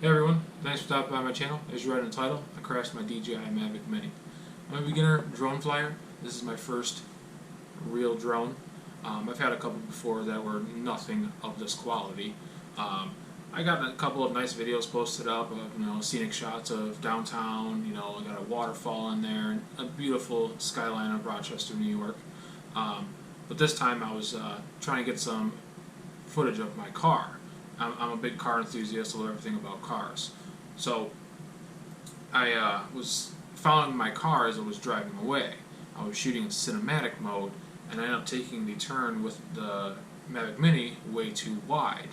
Hey everyone, thanks for stopping by my channel. As you read in the title, I crashed my DJI Mavic Mini. I'm a beginner drone flyer. This is my first real drone. I've had a couple before that were nothing of this quality. I got a couple of nice videos posted up of scenic shots of downtown. I got a waterfall in there, and a beautiful skyline of Rochester, New York. But this time I was trying to get some footage of my car. I'm a big car enthusiast. I love everything about cars. So I was following my car as I was driving away. I was shooting in cinematic mode, and I ended up taking the turn with the Mavic Mini way too wide,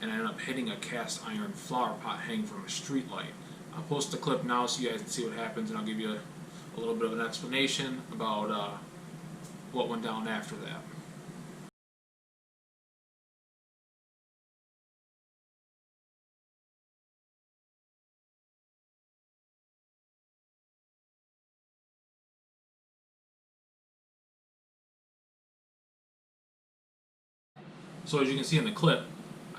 and I ended up hitting a cast iron flower pot hanging from a street light. I'll post the clip now so you guys can see what happens, and I'll give you a little bit of an explanation about what went down after that. So as you can see in the clip,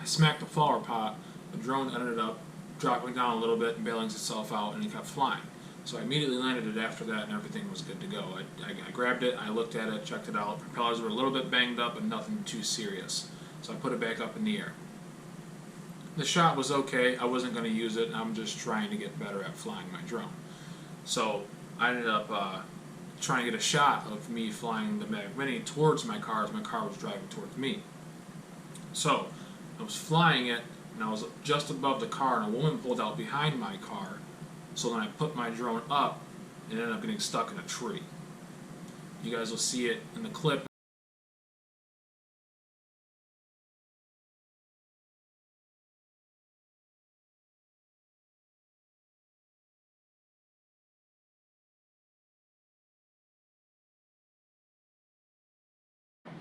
I smacked the flower pot, the drone ended up dropping down a little bit and bailing itself out, and it kept flying. So I immediately landed it after that, and everything was good to go. I grabbed it, I looked at it, checked it out. Propellers were a little bit banged up, but nothing too serious. So I put it back up in the air. The shot was okay. I wasn't going to use it. I'm just trying to get better at flying my drone. So I ended up trying to get a shot of me flying the Mavic Mini towards my car as my car was driving towards me. So I was flying it, and I was just above the car, and a woman pulled out behind my car. So then I put my drone up, and ended up getting stuck in a tree. You guys will see it in the clip.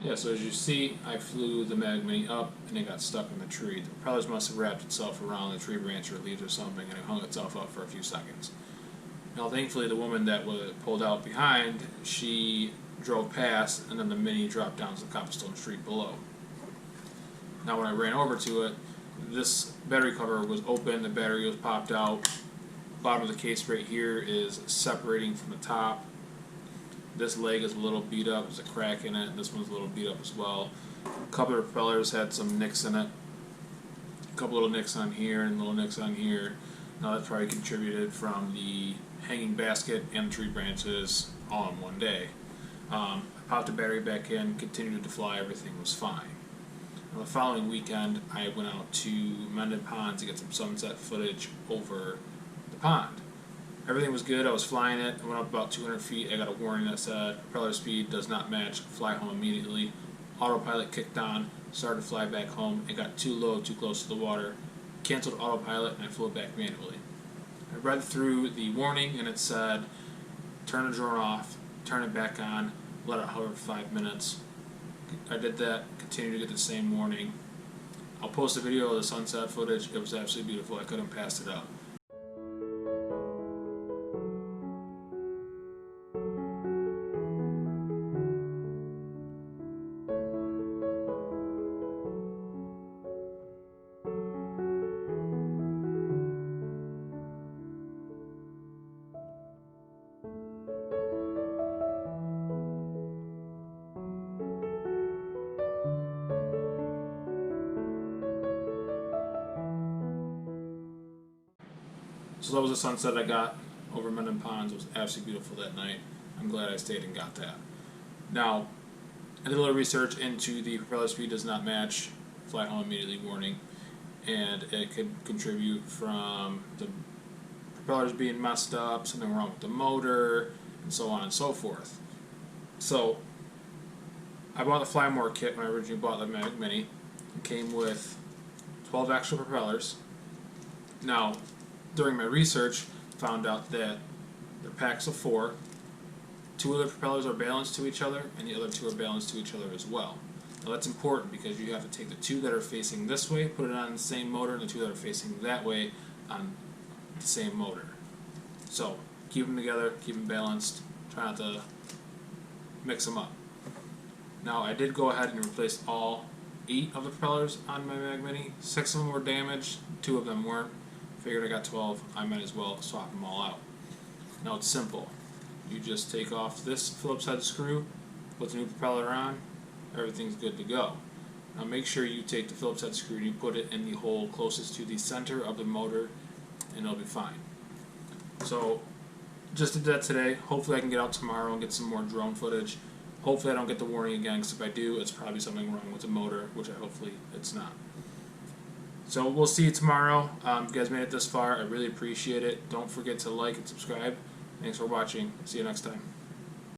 Yeah, so as you see, I flew the Mavic Mini up, and it got stuck in the tree. The propellers must have wrapped itself around the tree branch or leaves or something, and it hung itself up for a few seconds. Now, thankfully, the woman that was pulled out behind, she drove past, and then the Mini dropped down to the cobblestone street below. Now, when I ran over to it, this battery cover was open, the battery was popped out. Bottom of the case right here is separating from the top. This leg is a little beat up, there's a crack in it, this one's a little beat up as well. A couple of propellers had some nicks in it. A couple little nicks on here and little nicks on here. Now that probably contributed from the hanging basket and the tree branches all in one day. I popped the battery back in, continued to fly, everything was fine. Now the following weekend I went out to Mendon Pond to get some sunset footage over the pond. Everything was good. I was flying it. I went up about 200 feet. I got a warning that said propeller speed does not match. Fly home immediately. Autopilot kicked on. Started to fly back home. It got too low, too close to the water. Canceled autopilot, and I flew it back manually. I read through the warning, and it said turn the drone off, turn it back on, let it hover for 5 minutes. I did that. Continued to get the same warning. I'll post a video of the sunset footage. It was absolutely beautiful. I couldn't pass it up. So that was a sunset I got over Mendon Ponds. It was absolutely beautiful that night. I'm glad I stayed and got that. Now, I did a little research into the propeller speed does not match, fly home immediately warning, and it could contribute from the propellers being messed up, something wrong with the motor, and so on and so forth. So, I bought the Fly More kit when I originally bought the Mavic Mini. It came with 12 extra propellers. Now, during my research, found out that they're packs of 4. 2 of the propellers are balanced to each other, and the other 2 are balanced to each other as well. Now that's important because you have to take the 2 that are facing this way, put it on the same motor, and the 2 that are facing that way on the same motor. So keep them together, keep them balanced, try not to mix them up. Now I did go ahead and replace all 8 of the propellers on my Mavic Mini. 6 of them were damaged, 2 of them weren't. Figured I got 12, I might as well swap them all out. Now it's simple. You just take off this Phillips head screw, put the new propeller on, everything's good to go. Now make sure you take the Phillips head screw and you put it in the hole closest to the center of the motor, and it'll be fine. So just did that today. Hopefully I can get out tomorrow and get some more drone footage. Hopefully I don't get the warning again, because if I do, it's probably something wrong with the motor, which hopefully it's not. So we'll see you tomorrow. If you guys made it this far, I really appreciate it. Don't forget to like and subscribe. Thanks for watching. See you next time.